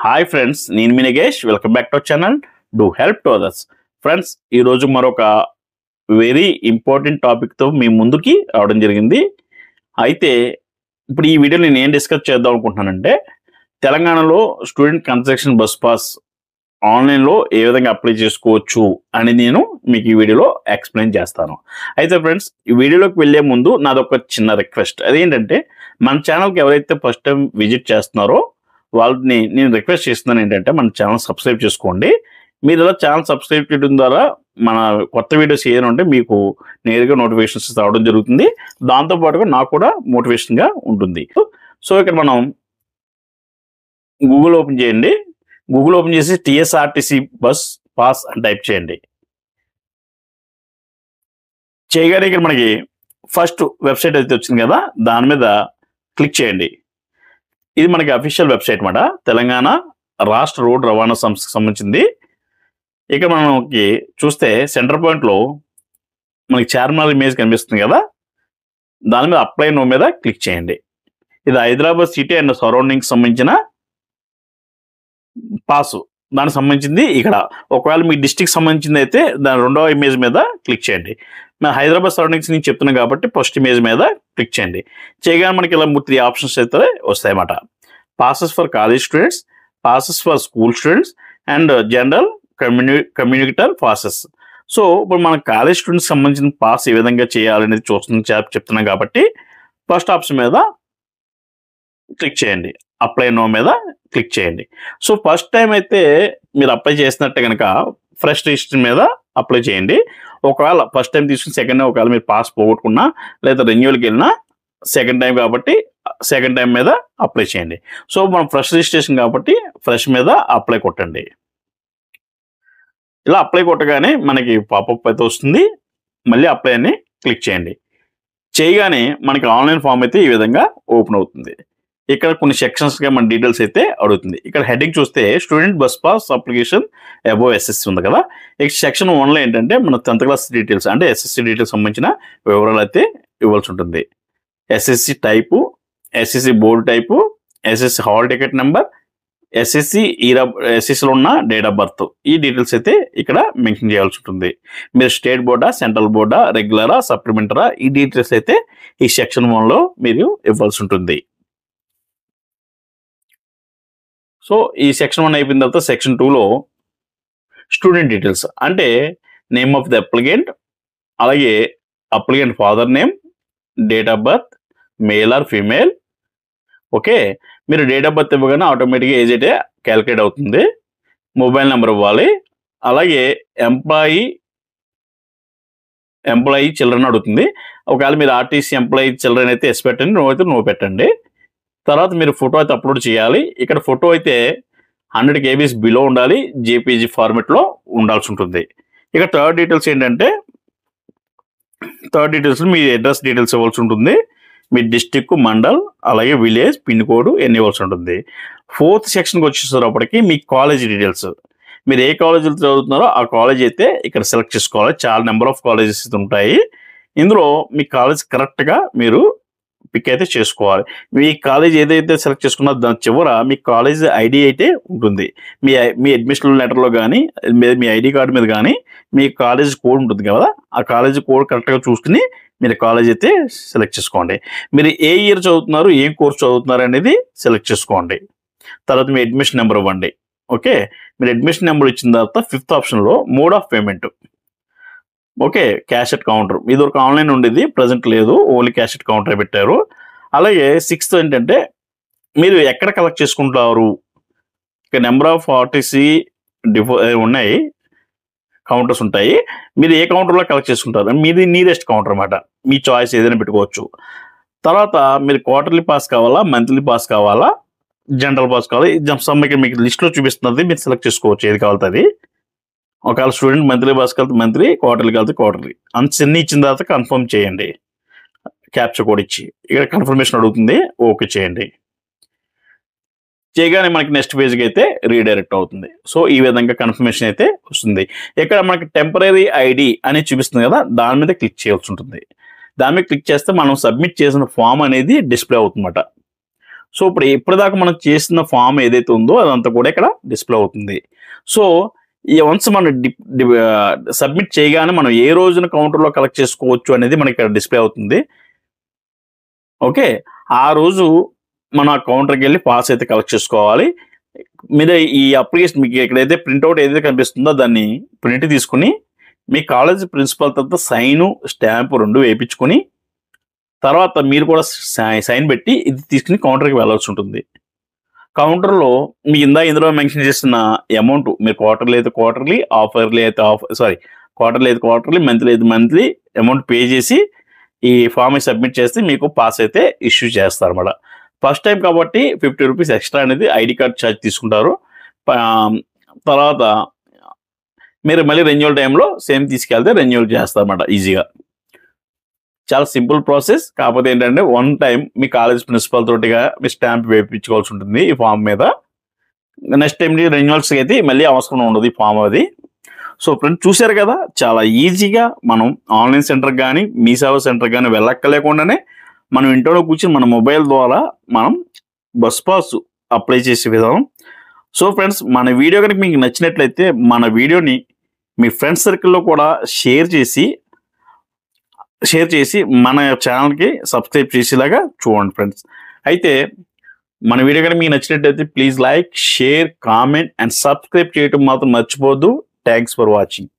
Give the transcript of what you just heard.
Hi friends, నేను మీ Nagesh. Welcome back to our channel do help to others. Friends, ఈరోజు మరొక వెరీ ఇంపార్టెంట్ టాపిక్తో మీ ముందుకి రావడం జరిగింది. అయితే ఇప్పుడు ఈ వీడియో నేను ఏం డిస్కస్ చేద్దాం అనుకుంటున్నానంటే, తెలంగాణలో స్టూడెంట్ కన్స్ట్రక్షన్ బస్ పాస్ ఆన్లైన్లో ఏ విధంగా అప్లై చేసుకోవచ్చు అని నేను మీకు ఈ వీడియోలో ఎక్స్ప్లెయిన్ చేస్తాను. అయితే ఫ్రెండ్స్, ఈ వీడియోలోకి వెళ్ళే ముందు నాదొక చిన్న రిక్వెస్ట్. అదేంటంటే, మన ఛానల్కి ఎవరైతే ఫస్ట్ టైం విజిట్ చేస్తున్నారో వాళ్ళని నేను రిక్వెస్ట్ చేస్తున్నాను ఏంటంటే, మన ఛానల్ సబ్స్క్రైబ్ చేసుకోండి. మీరు ఇలా ఛానల్ సబ్స్క్రైబ్ చేయడం ద్వారా మన కొత్త వీడియోస్ ఏదైనా ఉంటే మీకు నేరుగా నోటిఫికేషన్స్ రావడం జరుగుతుంది. దాంతోపాటుగా నాకు కూడా మోటివేషన్గా ఉంటుంది. సో ఇక్కడ మనం గూగుల్ ఓపెన్ చేయండి. గూగుల్ ఓపెన్ చేసి టీఎస్ఆర్టీసీ బస్ పాస్ అని టైప్ చేయండి. చేయగానే ఇక్కడ మనకి ఫస్ట్ వెబ్సైట్ అయితే వచ్చింది కదా, దాని మీద క్లిక్ చేయండి. ఇది మనకి అఫీషియల్ వెబ్సైట్ మాట, తెలంగాణ రాష్ట్ర రోడ్ రవాణా సంస్థకు సంబంధించింది. ఇక మనకి చూస్తే సెంటర్ పాయింట్లో మనకి చార్మినార్ ఇమేజ్ కనిపిస్తుంది కదా, దాని మీద అప్లై నో మీద క్లిక్ చేయండి. ఇది హైదరాబాద్ సిటీ అండ్ సరౌండింగ్స్ సంబంధించిన పాసు, దానికి సంబంధించింది. ఇక్కడ ఒకవేళ మీ డిస్టిక్ సంబంధించింది అయితే దాని రెండవ ఇమేజ్ మీద క్లిక్ చేయండి. నేను హైదరాబాద్ సరౌండింగ్స్ నుంచి చెప్తున్నాను కాబట్టి ఫస్ట్ ఇమేజ్ మీద క్లిక్ చేయండి. చేయగానే మనకి ఇలా 3 ఆప్షన్స్ అయితే వస్తాయన్నమాట. Passes for college students, passes for school students and general communicator passes. So ఇప్పుడు మన కాలేజ్ స్టూడెంట్స్ సంబంధించిన పాస్ ఏ విధంగా చేయాలనేది చెప్తున్నాం కాబట్టి ఫస్ట్ ఆప్షన్ మీద క్లిక్ చేయండి, అప్లై నో మీద క్లిక్ చేయండి. సో ఫస్ట్ టైం అయితే మీరు అప్లై చేసినట్టే కనుక ఫ్రెష్ రిజిస్ట్రేషన్ మీద అప్లై చేయండి. ఒకవేళ ఫస్ట్ టైం తీసుకుని సెకండ్ టైం ఒకవేళ మీరు పాస్ పోగొట్టుకున్నా లేదా రెన్యూవల్కి వెళ్ళినా సెకండ్ టైం కాబట్టి సెకండ్ టైం మీద అప్లై చేయండి. సో మనం ఫ్రెష్ రిజిస్ట్రేషన్ కాబట్టి ఫ్రెష్ మీద అప్లై కొట్టండి. ఇలా అప్లై కొట్టగానే మనకి పాపప్ అయితే వస్తుంది. మళ్ళీ అప్లై అని క్లిక్ చేయండి. చేయగానే మనకి ఆన్లైన్ ఫామ్ అయితే ఈ విధంగా ఓపెన్ అవుతుంది. ఇక్కడ కొన్ని సెక్షన్స్గా మన డీటెయిల్స్ అయితే అడుగుతుంది. ఇక్కడ హెడ్డింగ్ చూస్తే student bus pass application above SSC ఉంది కదా. ఇక సెక్షన్ 1లో ఏంటంటే మన 10th క్లాస్ డీటెయిల్స్ అంటే ఎస్ఎస్సి డీటెయిల్స్ సంబంధించిన వివరాలు అయితే ఇవ్వాల్సి ఉంటుంది. SSC type, SSC board type, SSC hall ticket number, ఎస్ఎస్సిలో ఉన్న డేట్ ఆఫ్ బర్త్, ఈ డీటెయిల్స్ అయితే ఇక్కడ మెన్షన్ చేయాల్సి ఉంటుంది. మీరు స్టేట్ బోర్డా, సెంట్రల్ బోర్డా, రెగ్యులరా, సప్లిమెంటరా, ఈ డీటెయిల్స్ అయితే ఈ సెక్షన్ 1లో మీరు ఇవ్వాల్సి ఉంటుంది. సో ఈ సెక్షన్ 1 అయిపోయిన తర్వాత సెక్షన్ 2లో స్టూడెంట్ డీటెయిల్స్ అంటే నేమ్ ఆఫ్ ది అప్లికెంట్, అలాగే applicant father name, date of birth, male or female. Okay, మీరు డేట్ ఆఫ్ బర్త్ ఇవ్వగానే ఆటోమేటిక్గా ఏజ్ అయితే క్యాలిక్యులేట్ అవుతుంది. మొబైల్ నెంబర్ ఇవ్వాలి. అలాగే ఎంప్లాయీ చిల్డ్రన్ అడుగుతుంది. ఒకవేళ మీరు ఆర్టీసీ ఎంప్లాయీ చిల్డ్రన్ అయితే ఎస్ పెట్టండి, నో అయితే నో పెట్టండి. తర్వాత మీరు ఫోటో అయితే అప్లోడ్ చేయాలి. ఇక్కడ ఫోటో అయితే 100 KB బిలో ఉండాలి, జేపీజీ ఫార్మెట్లో ఉండాల్సి ఉంటుంది. ఇక థర్డ్ డీటెయిల్స్ ఏంటంటే, థర్డ్ డీటెయిల్స్ మీ అడ్రస్ డీటెయిల్స్ ఇవ్వాల్సి ఉంటుంది. మీ డిస్టిక్, మండల్, అలాగే విలేజ్, పిన్ కోడ్ ఎన్ని ఇవ్వాల్సి ఉంటుంది. 4th సెక్షన్కి వచ్చేసేటప్పటికి మీ కాలేజ్ డీటెయిల్స్, మీరు ఏ కాలేజీలో చదువుతున్నారో ఆ కాలేజ్ అయితే ఇక్కడ సెలెక్ట్ చేసుకోవాలి. చాలా నెంబర్ ఆఫ్ కాలేజెస్ ఉంటాయి. ఇందులో మీ కాలేజ్ కరెక్ట్గా మీరు పిక్ అయితే చేసుకోవాలి. మీ కాలేజ్ ఏదైతే సెలెక్ట్ చేసుకున్నా దాని చివర మీ కాలేజ్ ఐడి అయితే ఉంటుంది. మీ అడ్మిషన్ లెటర్లో కానీ మీ ఐడి కార్డు మీద కానీ మీ కాలేజ్ కోడ్ ఉంటుంది కదా, ఆ కాలేజ్ కోడ్ కరెక్ట్గా చూసుకుని మీరు కాలేజ్ అయితే సెలెక్ట్ చేసుకోండి. మీరు ఏ ఇయర్ చదువుతున్నారు, ఏం కోర్స్ చదువుతున్నారు అనేది సెలెక్ట్ చేసుకోండి. తర్వాత మీ అడ్మిషన్ నెంబర్ ఇవ్వండి. ఓకే, మీరు అడ్మిషన్ నెంబర్ ఇచ్చిన తర్వాత 5th ఆప్షన్లో mode of payment. Okay, cash at counter. ఇది ఒక ఆన్లైన్ ఉండేది, ప్రజెంట్ లేదు, ఓన్లీ క్యాష్ ఎట్ కౌంటర్ పెట్టారు. అలాగే 6th ఏంటంటే మీరు ఎక్కడ కలెక్ట్ చేసుకుంటారు. ఇక నెంబర్ ఆఫ్ ఆర్టీసీ ఉన్నాయి, కౌంటర్స్ ఉంటాయి. మీరు ఏ కౌంటర్లో కలెక్ట్ చేసుకుంటారు, మీది నియరెస్ట్ కౌంటర్ అన్నమాట. మీ చాయిస్ ఏదైనా పెట్టుకోవచ్చు. తర్వాత మీరు క్వార్టర్లీ పాస్ కావాలా, మంత్లీ పాస్ కావాలా, జనరల్ పాస్ కావాలి, మీకు లిస్ట్లో చూపిస్తున్నది, మీరు సెలెక్ట్ చేసుకోవచ్చు ఏది కావాలంటే అది. ఒకవేళ స్టూడెంట్ మంత్లీ పాస్ కలిపి మంత్లీ, క్వార్టర్లీ కలిపి క్వార్టర్లీ, అన్ని ఇచ్చిన తర్వాత కన్ఫర్మ్ చేయండి. క్యాప్చర్ కోడ్ ఇచ్చి ఇక్కడ కన్ఫర్మేషన్ అడుగుతుంది, ఓకే చేయండి. చేయగానే మనకి నెక్స్ట్ పేజ్కి అయితే రీడైరెక్ట్ అవుతుంది. సో ఈ విధంగా కన్ఫర్మేషన్ అయితే వస్తుంది. ఇక్కడ మనకి టెంపరరీ ఐడి అని చూపిస్తుంది కదా, దాని మీద క్లిక్ చేయాల్సి ఉంటుంది. దాని మీద క్లిక్ చేస్తే మనం సబ్మిట్ చేసిన ఫామ్ అనేది డిస్ప్లే అవుతుందన్నమాట. సో ఇప్పుడు ఇప్పటిదాకా మనం చేసిన ఫామ్ ఏదైతే ఉందో అదంతా కూడా ఇక్కడ డిస్ప్లే అవుతుంది. సో ఈ వన్స్ మనం సబ్మిట్ చేయగానే మనం ఏ రోజున కౌంటర్లో కలెక్ట్ చేసుకోవచ్చు అనేది మనకి ఇక్కడ డిస్ప్లే అవుతుంది. ఓకే, ఆ రోజు మన కౌంటర్కి వెళ్ళి పాస్ అయితే కలెక్ట్ చేసుకోవాలి. మీరు ఈ అప్లికేషన్ మీకు ఎక్కడైతే ప్రింట్అవుట్ ఏదైతే కనిపిస్తుందో దాన్ని ప్రింట్ తీసుకుని మీ కాలేజ్ ప్రిన్సిపల్ తర్వాత సైను స్టాంపు 2 వేయించుకొని తర్వాత మీరు కూడా సైన్ పెట్టి ఇది తీసుకుని కౌంటర్కి వెళ్ళాల్సి ఉంటుంది. కౌంటర్లో మీ ఇందులో మెన్షన్ చేసిన అమౌంట్ మీరు క్వార్టర్లీ అయితే క్వార్టర్లీ, హాఫ్ ఇయర్లీ అయితే క్వార్టర్లీ అయితే క్వార్టర్లీ, మంత్లీ అయితే మంత్లీ అమౌంట్ పే చేసి ఈ ఫామ్ సబ్మిట్ చేస్తే మీకు పాస్ అయితే ఇష్యూ చేస్తారు అన్నమాట. ఫస్ట్ టైం కాబట్టి 50 రూపీస్ ఎక్స్ట్రా అనేది ఐడి కార్డ్ ఛార్జ్ తీసుకుంటారు. తర్వాత మీరు మళ్ళీ రెన్యువల్ టైంలో సేమ్ తీసుకెళ్తే రెన్యువల్ చేస్తారన్నమాట ఈజీగా. చాలా సింపుల్ ప్రాసెస్. కాకపోతే ఏంటంటే వన్ టైం మీ కాలేజ్ ప్రిన్సిపల్ తోటిగా మీ స్టాంప్ వేయించుకోవాల్సి ఉంటుంది ఈ ఫామ్ మీద. నెక్స్ట్ టైం రెన్యువల్స్కి అయితే మళ్ళీ అవసరం ఉండదు ఈ ఫామ్ అది. సో ఫ్రెండ్స్ చూశారు కదా, చాలా ఈజీగా మనం ఆన్లైన్ సెంటర్కి కానీ మీ సేవా సెంటర్కి కానీ వెళ్ళక్కలేకుండానే మనం ఇంట్లో కూర్చొని మన మొబైల్ ద్వారా మనం బస్ పాస్ అప్లై చేసే విధానం. సో ఫ్రెండ్స్ మన వీడియో కనుక మీకు నచ్చినట్లయితే మన వీడియోని మీ ఫ్రెండ్స్ సర్కిల్లో కూడా షేర్ చేసి మన ఛానల్కి సబ్స్క్రైబ్ చేసేలాగా చూడండి ఫ్రెండ్స్. అయితే మన వీడియో కనుక మీకు నచ్చినట్లయితే please like, share, comment and subscribe చేయడం మాత్రం మర్చిపోవద్దు. Thanks for watching.